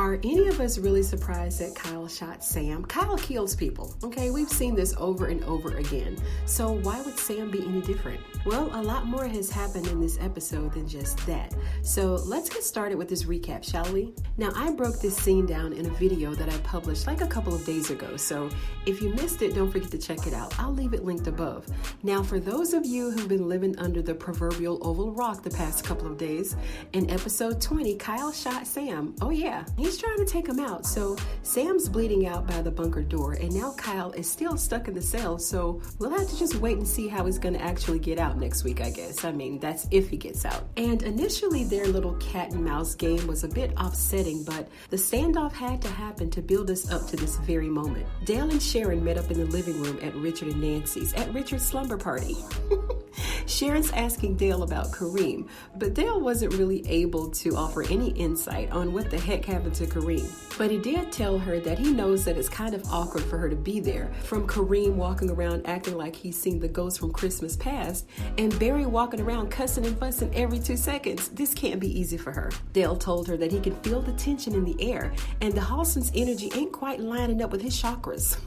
Are any of us really surprised that Kyle shot Sam? Kyle kills people, okay? We've seen this over and over again. So why would Sam be any different? Well, a lot more has happened in this episode than just that. So let's get started with this recap, shall we? Now, I broke this scene down in a video that I published like a couple of days ago. So if you missed it, don't forget to check it out. I'll leave it linked above. Now, for those of you who've been living under the proverbial oval rock the past couple of days, in episode 20, Kyle shot Sam. Oh yeah, he's trying to take him out. So Sam's bleeding out by the bunker door, and now Kyle is still stuck in the cell. So we'll have to just wait and see how he's going to actually get out next week, I guess. I mean, that's if he gets out. And initially their little cat and mouse game was a bit upsetting, but the standoff had to happen to build us up to this very moment. Dale and Sharon met up in the living room at Richard and Nancy's at Richard's slumber party. Sharon's asking Dale about Kareem, but Dale wasn't really able to offer any insight on what the heck happened to Kareem. But he did tell her that he knows that it's kind of awkward for her to be there, from Kareem walking around acting like he's seen the ghost from Christmas past, and Barry walking around cussing and fussing every 2 seconds. This can't be easy for her. Dale told her that he can feel the tension in the air, and the Halston's energy ain't quite lining up with his chakras.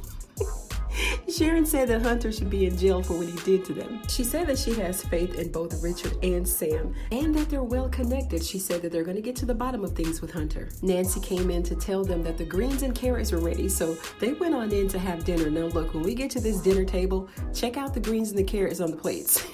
Sharon said that Hunter should be in jail for what he did to them. She said that she has faith in both Richard and Sam, and that they're well connected. She said that they're going to get to the bottom of things with Hunter. Nancy came in to tell them that the greens and carrots were ready, so they went on in to have dinner. Now look, when we get to this dinner table, check out the greens and the carrots on the plates.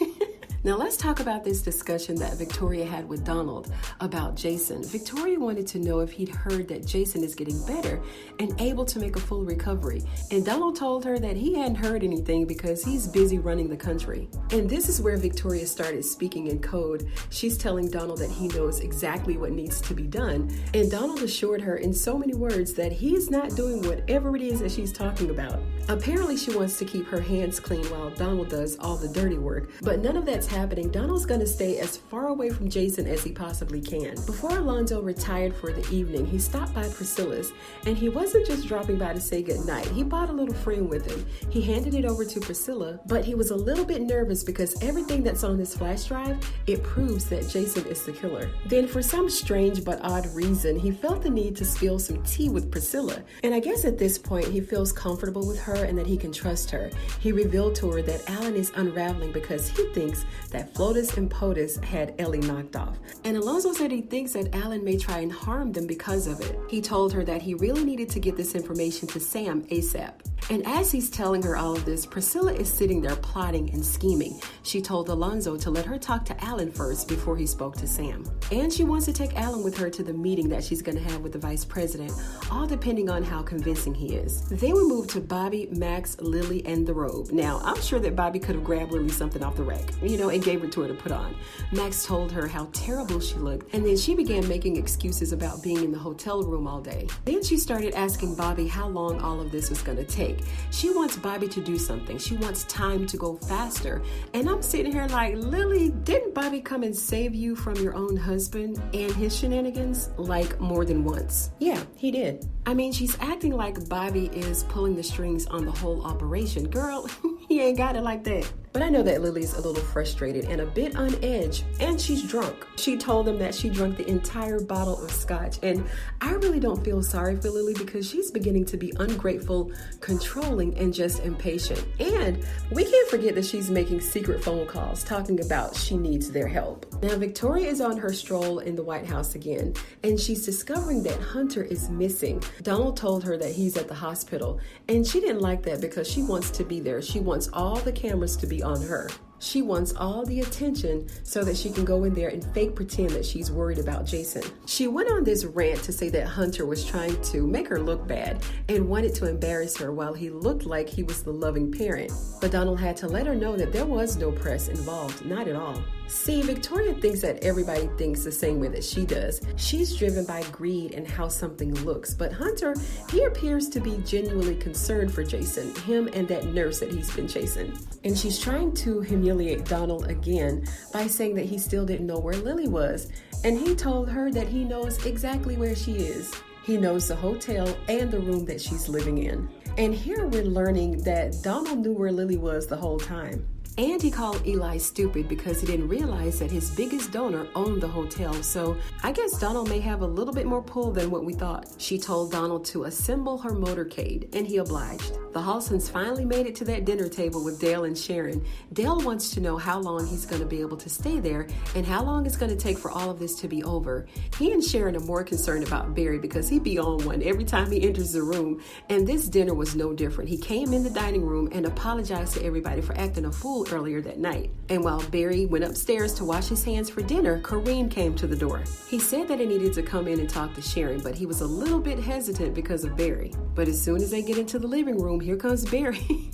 Now let's talk about this discussion that Victoria had with Donald about Jason. Victoria wanted to know if he'd heard that Jason is getting better and able to make a full recovery. And Donald told her that he hadn't heard anything because he's busy running the country. And this is where Victoria started speaking in code. She's telling Donald that he knows exactly what needs to be done. And Donald assured her in so many words that he's not doing whatever it is that she's talking about. Apparently she wants to keep her hands clean while Donald does all the dirty work. But none of that's happening. Donald's gonna stay as far away from Jason as he possibly can. Before Alonzo retired for the evening, he stopped by Priscilla's, and he wasn't just dropping by to say goodnight. He brought a little friend with him. He handed it over to Priscilla, but he was a little bit nervous because everything that's on this flash drive, it proves that Jason is the killer. Then for some strange but odd reason, he felt the need to spill some tea with Priscilla. And I guess at this point, he feels comfortable with her and that he can trust her. He revealed to her that Alan is unraveling because he thinks that Flotus and Potus had Ellie knocked off. And Alonzo said he thinks that Alan may try and harm them because of it. He told her that he really needed to get this information to Sam ASAP. And as he's telling her all of this, Priscilla is sitting there plotting and scheming. She told Alonzo to let her talk to Alan first before he spoke to Sam. And she wants to take Alan with her to the meeting that she's going to have with the vice president, all depending on how convincing he is. Then we move to Bobby, Max, Lily, and the robe. Now, I'm sure that Bobby could have grabbed Lily something off the rack, and gave it to her to put on. Max told her how terrible she looked, and then she began making excuses about being in the hotel room all day. Then she started asking Bobby how long all of this was going to take. She wants Bobby to do something. She wants time to go faster. And I'm sitting here like, Lily, didn't Bobby come and save you from your own husband and his shenanigans? Like more than once. Yeah, he did. I mean, she's acting like Bobby is pulling the strings on the whole operation. Girl, he ain't got it like that. But I know that Lily's a little frustrated and a bit on edge, and she's drunk. She told them that she drank the entire bottle of scotch, and I really don't feel sorry for Lily because she's beginning to be ungrateful, controlling, and just impatient. And we can't forget that she's making secret phone calls talking about she needs their help. Now, Victoria is on her stroll in the White House again, and she's discovering that Hunter is missing. Donald told her that he's at the hospital, and she didn't like that because she wants to be there. She wants all the cameras to be on her. She wants all the attention so that she can go in there and fake pretend that she's worried about Jason. She went on this rant to say that Hunter was trying to make her look bad and wanted to embarrass her while he looked like he was the loving parent. But Donald had to let her know that there was no press involved, not at all. See, Victoria thinks that everybody thinks the same way that she does. She's driven by greed and how something looks. But Hunter, he appears to be genuinely concerned for Jason, him and that nurse that he's been chasing. And she's trying to humiliate Donald again by saying that he still didn't know where Lily was. And he told her that he knows exactly where she is. He knows the hotel and the room that she's living in. And here we're learning that Donald knew where Lily was the whole time. And he called Eli stupid because he didn't realize that his biggest donor owned the hotel. So I guess Donald may have a little bit more pull than what we thought. She told Donald to assemble her motorcade, and he obliged. The Halsons finally made it to that dinner table with Dale and Sharon. Dale wants to know how long he's going to be able to stay there and how long it's going to take for all of this to be over. He and Sharon are more concerned about Barry because he be on one every time he enters the room, and this dinner was no different. He came in the dining room and apologized to everybody for acting a fool earlier that night. And while Barry went upstairs to wash his hands for dinner, Kareem came to the door. He said that he needed to come in and talk to Sharon, but he was a little bit hesitant because of Barry. But as soon as they get into the living room, here comes Barry.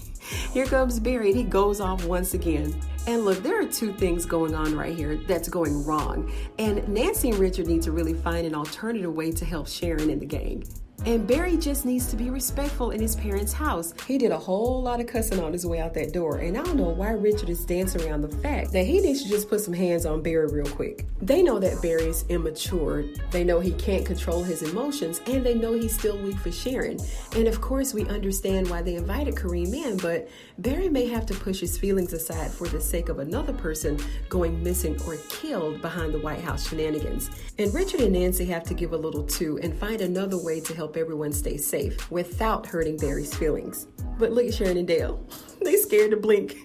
Here comes Barry, and he goes off once again. And look, there are two things going on right here that's going wrong. And Nancy and Richard need to really find an alternative way to help Sharon and the gang. And Barry just needs to be respectful in his parents' house. He did a whole lot of cussing on his way out that door, and I don't know why Richard is dancing around the fact that he needs to just put some hands on Barry real quick. They know that Barry is immature. They know he can't control his emotions, and they know he's still weak for Sharon. And of course, we understand why they invited Kareem in, but Barry may have to push his feelings aside for the sake of another person going missing or killed behind the White House shenanigans. And Richard and Nancy have to give a little too and find another way to help everyone stay safe without hurting Barry's feelings. But look at Sharon and Dale. They scared to blink.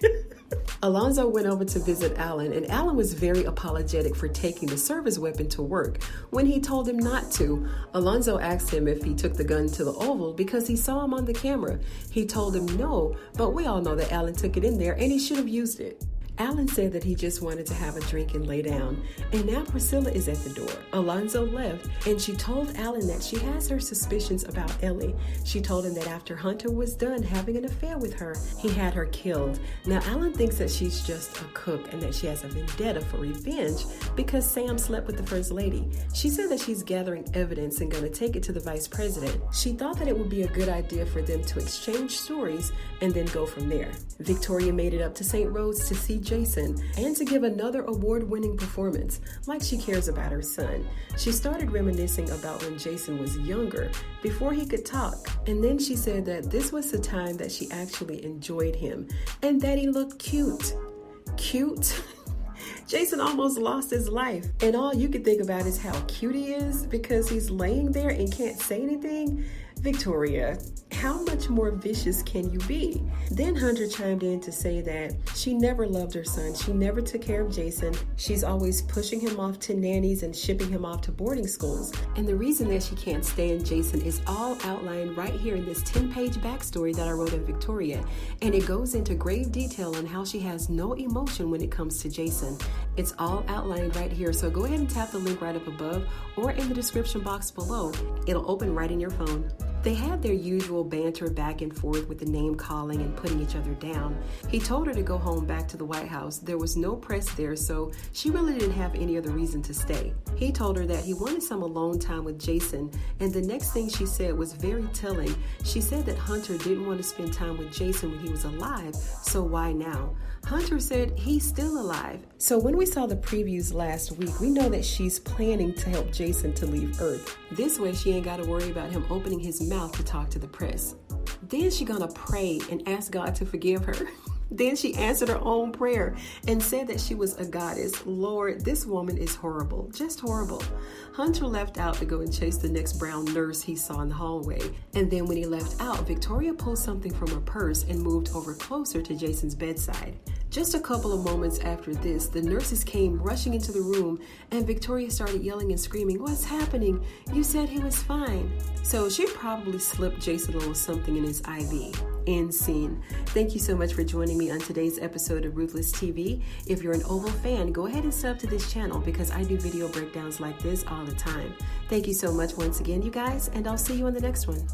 Alonzo went over to visit Alan, and Alan was very apologetic for taking the service weapon to work when he told him not to. Alonzo asked him if he took the gun to the Oval because he saw him on the camera. He told him no, but we all know that Alan took it in there and he should have used it. Alan said that he just wanted to have a drink and lay down. And now Priscilla is at the door. Alonzo left, and she told Alan that she has her suspicions about Ellie. She told him that after Hunter was done having an affair with her, he had her killed. Now Alan thinks that she's just a cook and that she has a vendetta for revenge because Sam slept with the First Lady. She said that she's gathering evidence and going to take it to the Vice President. She thought that it would be a good idea for them to exchange stories and then go from there. Victoria made it up to St. Rose to see Jason and to give another award-winning performance, like she cares about her son. She started reminiscing about when Jason was younger, before he could talk, and then she said that this was the time that she actually enjoyed him and that he looked cute. Cute? Jason almost lost his life, and all you can think about is how cute he is because he's laying there and can't say anything. Victoria, how much more vicious can you be? Then Hunter chimed in to say that she never loved her son. She never took care of Jason. She's always pushing him off to nannies and shipping him off to boarding schools. And the reason that she can't stand Jason is all outlined right here in this 10-page backstory that I wrote in Victoria. And it goes into grave detail on how she has no emotion when it comes to Jason. It's all outlined right here. So go ahead and tap the link right up above or in the description box below. It'll open right in your phone. They had their usual banter back and forth with the name calling and putting each other down. He told her to go home back to the White House. There was no press there, so she really didn't have any other reason to stay. He told her that he wanted some alone time with Jason, and the next thing she said was very telling. She said that Hunter didn't want to spend time with Jason when he was alive, so why now? Hunter said he's still alive. So when we saw the previews last week, we know that she's planning to help Jason to leave Earth. This way she ain't got to worry about him opening his mouth to talk to the press. Then she gonna pray and ask God to forgive her. Then she answered her own prayer and said that she was a goddess. Lord, this woman is horrible, just horrible. Hunter left out to go and chase the next brown nurse he saw in the hallway. And then when he left out, Victoria pulled something from her purse and moved over closer to Jason's bedside. Just a couple of moments after this, the nurses came rushing into the room and Victoria started yelling and screaming, "What's happening? You said he was fine." So she probably slipped Jason a little something in his IV. End scene. Thank you so much for joining me on today's episode of Ruthless TV. If you're an Oval fan, go ahead and sub to this channel because I do video breakdowns like this all the time. Thank you so much once again, you guys, and I'll see you on the next one.